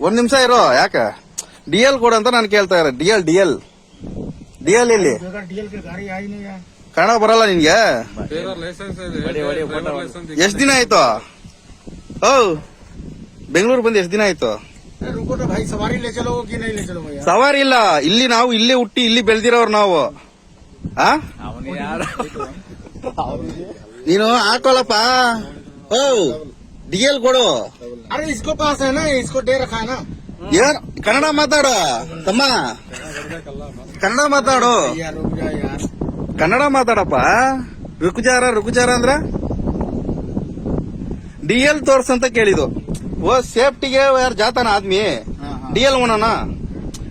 ಒಂದ್ ನಿಮಿಷ ಇರೋ. ಯಾಕ ಡಿಎಲ್ ಕೊಡು ಅಂತ ನಾನು ಕೇಳ್ತಾ ಇರೋ. ಡಿಎಲ್ ಡಿಎಲ್ ಡಿಎಲ್ ಇಲ್ಲಿ ಕನ್ನಡ ಬರಲ್ಲ ನಿನ್ಗೆ? ಎಷ್ಟ್ ದಿನ ಆಯ್ತು? ಓ ಬೆಂಗಳೂರು ಬಂದು ಎಷ್ಟ್ ದಿನ ಆಯ್ತು? ಸವಾರಿ ಇಲ್ಲ. ಇಲ್ಲಿ ನಾವು ಇಲ್ಲೇ ಹುಟ್ಟಿ ಇಲ್ಲಿ ಬೆಳೆದಿರೋರು ನಾವು. ನೀನು ಹಾಕೊಳ್ಳಪ್ಪ. ಓ ಡಿಎಲ್ ಕೊಡು. अरे इसको पास है ना, इसको दे रखा है ना। ಏನ್ ಕನ್ನಡ ಮಾತಾಡು ತಮ್ಮ, ಕನ್ನಡ ಮಾತಾಡು, ಕನ್ನಡ ಮಾತಾಡಪ್ಪ. ರುಕುಜಾರ ಅಂದ್ರ ಡಿಎಲ್ ತೋರ್ಸಂತ ಕೇಳಿದು. वो ಸೇಫ್ಟಿಗೆ ಯಾರು ಜಾತಾನ ಆದ್ಮಿ ಡಿಎಲ್ ಓಣನ.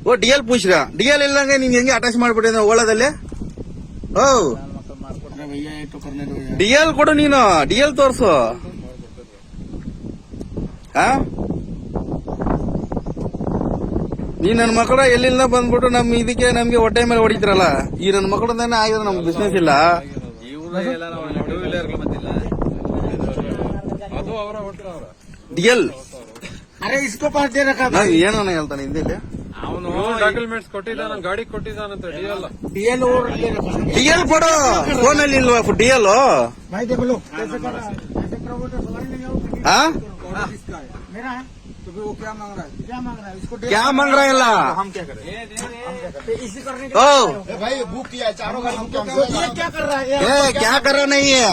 ಓ ಡಿಎಲ್ ಪೂಚ್ರ. ಡಿಎಲ್ ಇಲ್ಲಂಗೆ ನೀನ್ ಹೆಂಗೆ ಅಟ್ಯಾಚ್ ಮಾಡ್ಬಿಟ್ಟಿದ ಓಳದಲ್ಲಿ? ಓ ಡಿಎಲ್ ಕೊಡು ನೀನು. ಡಿಎಲ್ ತೋರ್ಸು. ನೀ ನನ್ನ ಮಕ್ಕಳ ಎಲ್ಲಿಂದ ಬಂದ್ಬಿಟ್ಟು ನಮ್ ಇದಕ್ಕೆ ನಮ್ಗೆ ಹೊಟ್ಟೆ ಮೇಲೆ ಹೊಡಿತಿರಲ್ಲ. ಈ ನನ್ನ ಮಕ್ಕಳಂದಾನೆ ಆಗಿದ್ರೆ ನಮ್ಗೆ ಬಿಸ್ನೆಸ್ ಇಲ್ಲ. ಡಿಎಲ್ ಏನೋ ಹೇಳ್ತಾನೆ ಹಿಂದಿಲ್ಲಿ. ಅವನು ಡಾಕ್ಯುಮೆಂಟ್ಸ್ ಕೊಟ್ಟಿದ್ದಾನ, ಗಾಡಿ ಕೊಟ್ಟಿದ್ದಾನಂತ. ಡಿಎಲ್ ಕೊಡು. ಫೋನಲ್ಲಿ ಇಲ್ವಾ ಡಿಎಲ್? क्या मांग रहा है? ला हम क्या करें? ओ भाई बुक किया चारों का, हम क्या कर रहा है? क्या कर रहा नहीं है?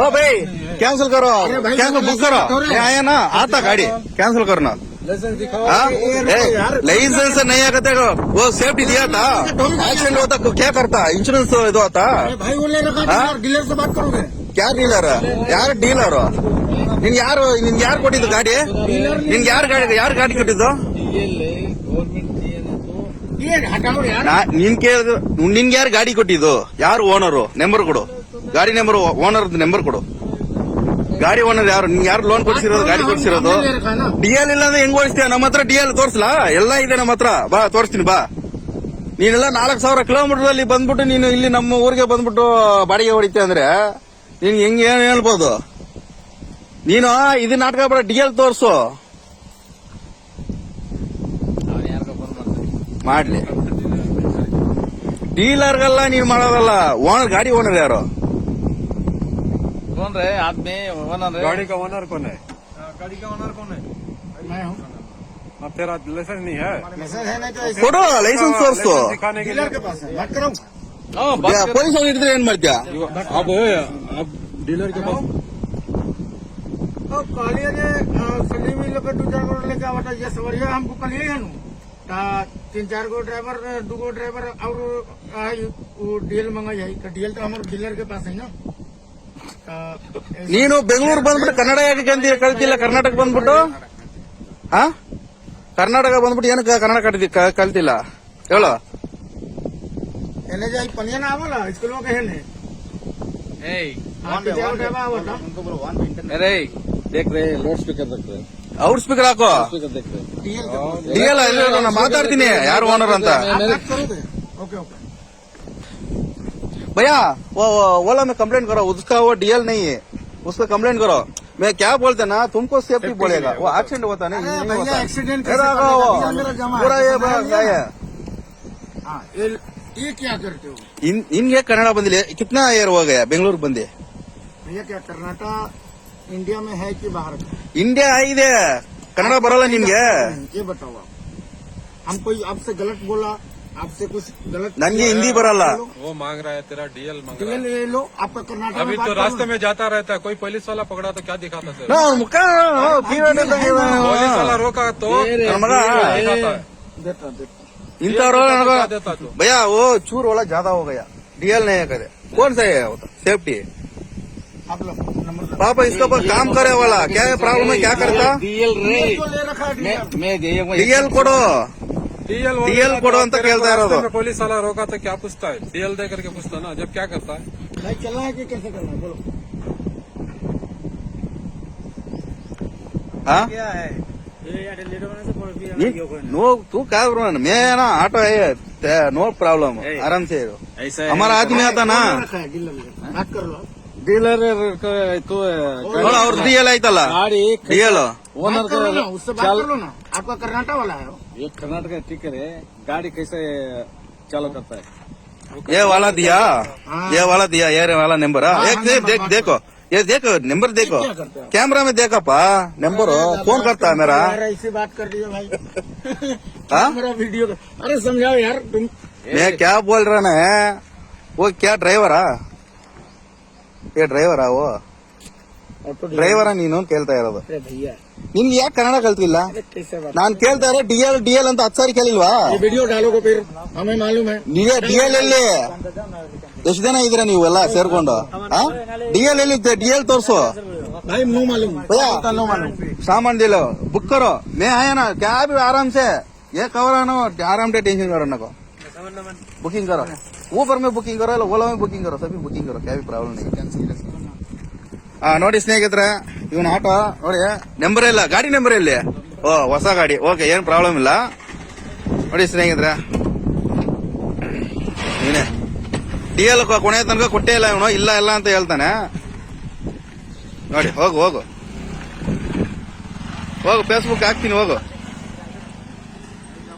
ओ भाई कैंसिल करो, कैंसिल बुक करो. आया ना आता गाड़ी कैंसिल करना. लाइसेंस नहीं आते. वो सेफ्टी दिया था, एक्सीडेंट होता क्या करता? इंश्योरेंस ಇದು आता. भाई वो ले रखा, डीलर से बात करोगे? क्या डीलर? ಯಾರು ಡೀಲರು? ನಿನ್ ಯಾರು ಕೊಟ್ಟಿದ್ದು ಗಾಡಿ? ನಿನ್ಗೆ ಯಾರು ಗಾಡಿ ಕೊಟ್ಟಿದ್ದು? ನಿನ್ ಕೇಳಿದ್ರು. ನಿನ್ಗೆ ಯಾರು ಗಾಡಿ ಕೊಟ್ಟಿದ್ದು? ಯಾರು ಓನರು? ನಂಬರ್ ಕೊಡು. ಗಾಡಿ ನಂಬರ್, ಓನರ್ ನಂಬರ್ ಕೊಡು. ಗಾಡಿ ಓನರ್ ಯಾರು? ನಿನ್ಗೆ ಯಾರು ಲೋನ್ ಕೊಡಿಸಿರೋದು, ಗಾಡಿ ಕೊಡಿಸಿರೋದು? ಡಿಎಲ್ ಇಲ್ಲ ಅಂದ್ರೆ ಹೆಂಗ್ ಓಡಿಸ್ತೀಯ? ನಮ್ಮ ಹತ್ರ ಡಿಎಲ್ ತೋರ್ಸ್ಲಾ? ಎಲ್ಲ ಇದೆ ನಮ್ಮ ಹತ್ರ. ಬಾ ತೋರಿಸ್ತೀನಿ ಬಾ. ನೀನೆಲ್ಲ 4,000 ಕಿಲೋಮೀಟರ್ ಅಲ್ಲಿ ಬಂದ್ಬಿಟ್ಟು ನೀನು ಇಲ್ಲಿ ನಮ್ಮ ಊರಿಗೆ ಬಂದ್ಬಿಟ್ಟು ಬಾಡಿಗೆ ಹೊಡಿತೀಯ ಅಂದ್ರೆ ನೀನ್ ಹೆಂಗ್ ಏನ್ ಹೇಳ್ಬೋದು? ನೀನು ಇದು ನಾಟಕ ಬೇಡ. ಡಿಎಲ್ ತೋರ್ಸು. ಮಾಡ್ಲಿ. ಡೀಲರ್ಗೆಲ್ಲ ನೀನ್ ಮಾಡೋದಲ್ಲ. ಓನರ್, ಗಾಡಿ ಓನರ್ ಯಾರು? कौन रहे आदमी? ओनर है गाड़ी का ओनर कौन है? गाड़ी का ओनर कौन है? मैं हूँ। अब तेरा लाइसेंस नहीं है? लाइसेंस है नहीं तो ಕೊಡು. ಲೈಸೆನ್ಸ್ ತೋರ್ಸು. दिखाने के डीलर लिए के पास है, बात करो। ಪೊಲೀಸ್ ಅವ್ರು ಹಿಡಿದ್ರೆ ಏನ್ ಮಾಡ್ತೀಯ? अब डीलर के पास कालिया ने सलीम लोग 2-4 करोड़ लेके आवा था। ये सवरिया हमको कल ही है नु 3-4 गो ड्राइवर, 2 गो ड्राइवर और वो डीएल मंगा जाए। डीएल तो हमारे डीलर के पास है ना। ನೀನು ಬೆಂಗಳೂರು ಬಂದ್ಬಿಟ್ಟು ಕನ್ನಡ ಯಾಕೆ ಕಲ್ತಿಲ್ಲ? ಕರ್ನಾಟಕ ಬಂದ್ಬಿಟ್ಟು ಕರ್ನಾಟಕ ಬಂದ್ಬಿಟ್ಟು ಏನಕ್ಕೆ ಕನ್ನಡ ಕಲ್ತಿಲ್ಲ ಹೇಳು? एने जाई पनिया ना आवला स्कूल में कहे ने। अरे देख रहे लाउड स्पीकर रख रहे, ಔಟ್ ಸ್ಪೀಕರ್ ಹಾಕೋ. देख रहे. ಡಿಎಲ್ ನಾನು ಮಾತಾಡ್ತೀನಿ ಯಾರು ಓನರ್ ಅಂತ. ओके ओके भैया वो ओला में कंप्लेंट करो. उसका वो डीएल नहीं है, उसका कंप्लेंट करो. मैं क्या बोलते ना, तुमको सेफ्टी बोलेगा. वो एक्सीडेंट होता नहीं भैया एक्सीडेंट पूरा ये ये क्या करते हो इनके कन्नड़ बंदिले. कितना ईयर हो गया बेंगलुरु बंदे? भैया? क्या कर्नाटक इंडिया में है कि बाहर? इंडिया आइदे. कन्नड़ बरಲ್ಲ ನಿನ್ಗೆ? ये बताओ आप. हम कोई आपसे गलत बोला, आपसे कुछ गलत नन्हे हिंदी बरಲ್ಲ. वो मांग रहा है, तेरा डीएल मांग रहा है. ले लो. आपका कर्नाटक अभी तो रास्ते में जाता रहता है, कोई पुलिस वाला पकड़ा तो क्या दिखाता है? ನಾ ಮುಖ पुलिस वाला रोका तो मगा दिखाता है. देता इंतवर देता तो भैया वो चूर वाला ज्यादा हो गया. डीएल नहीं करे. कौन सा है वो? सेफ्टी आप लोग नंबर पापा इसके ऊपर काम करे वाला क्या है? प्रॉब्लम है क्या करता? डीएल रे ले रखा है मैं डीएल ಕೊಡು. डीएल ಕೊಡು ಅಂತ ಕೇಳ್ತಾ ಇರೋದು. पुलिस वाला रोका तो क्या पूछता है? डीएल दे करके पूछता ना, जब क्या करता है? नहीं चलना है कि कैसे करना है बोलो. हाँ क्या है नो तू क्या करो ना. मैं ना ऑटो है, नो प्रॉब्लम. आराम से ऐसा हमारा आदमी आता ना. रखा है डीलर में. बात कर लो. डीलर तो ಅವ್ರ ಡಿಎಲ್ ಆಯ್ತಲ್ಲ. गाड़ी ಡಿಎಲ್ ओनर बात करो ना, उससे बात चाल कर लो ना। आपका कर्नाटक वाला है वो। ये कर्नाटक ठीक है, गाड़ी कैसे चालू करता है? ये वाला दिया, हाँ। ये वाला दिया, ये वाला नंबर हाँ, एक हाँ, देख नंबर देख बात देखो, ये देखो नंबर देखो, क्या करते हो? कैमरा में देखा पा नंबर फोन करता है मेरा। यार ऐसे बात कर रही है भाई। हाँ? मेरा वीडियो अरे समझाओ यार तुम। मैं क्या बोल रहा ना है, वो क्या ड्राइवरा, ये ड्ರೈವರಾ वो ಡ್ರೈವರಾ ನೀನು ಅಂತ ಕೇಳ್ತಾ ಇರೋದು. अरे भैया ನಿನ್ಗೆ ಯಾಕೆ ಕನ್ನಡ ಕಲ್ತಿಲ್ಲ? अरे कैसे बात। ನಾನ್ ಕೇಳ್ತಾ ಇರೋ ಡಿಎಲ್ ಅಂತ 10 ಸಾರಿ ಕೇಳಿಲ್ವಾ? ये वीडियो डालोगे फिर हमें मालूम है। ನೀವೇ ಡಿಎಲ್ ಎಲ್ಲಿ ಎಷ್ಟು ಜನ ಇದ್ದೀರಾ ನೀವು ಎಲ್ಲ ಸೇರ್ಕೊಂಡು? ಡಿಎಲ್ ಎಲ್ಲಿ ಡಿಎಲ್ ತೋರ್ಸು भाई नो मालूम भैया नो मालूम। सामान दे लो, बुक करो, मैं आया ना क्या भी आराम से, ये कवर है ना आराम से टेंशन करो ना को बुकिंग करो, ऊपर में बुकिंग करो, ओला में बुकिंग करो, सभी बुकिंग करो, क्या भी प्रॉब्लम नहीं। ನೋಡಿ ಸ್ನೇಹಿತರೆ, ಇವನ್ ಆಟೋ ನೋಡಿ ನಂಬರ್ ಇಲ್ಲ, ಗಾಡಿ ನಂಬರ್ ಇಲ್ಲಿ, ಓ ಹೊಸ ಗಾಡಿ, ಓಕೆ ಏನ್ ಪ್ರಾಬ್ಲಮ್ ಇಲ್ಲ. ನೋಡಿ ಸ್ನೇಹಿತರೆ, ನೀನೆ ಡಿಎಲ್ ಕೊನೆ ತನಕ ಕೊಟ್ಟೇ ಇಲ್ಲ ಇವನು, ಇಲ್ಲ ಇಲ್ಲ ಅಂತ ಹೇಳ್ತಾನೆ. ನೋಡಿ ಹೋಗು ಹೋಗು ಹೋಗು, ಫೇಸ್ಬುಕ್ ಹಾಕ್ತೀನಿ ಹೋಗು.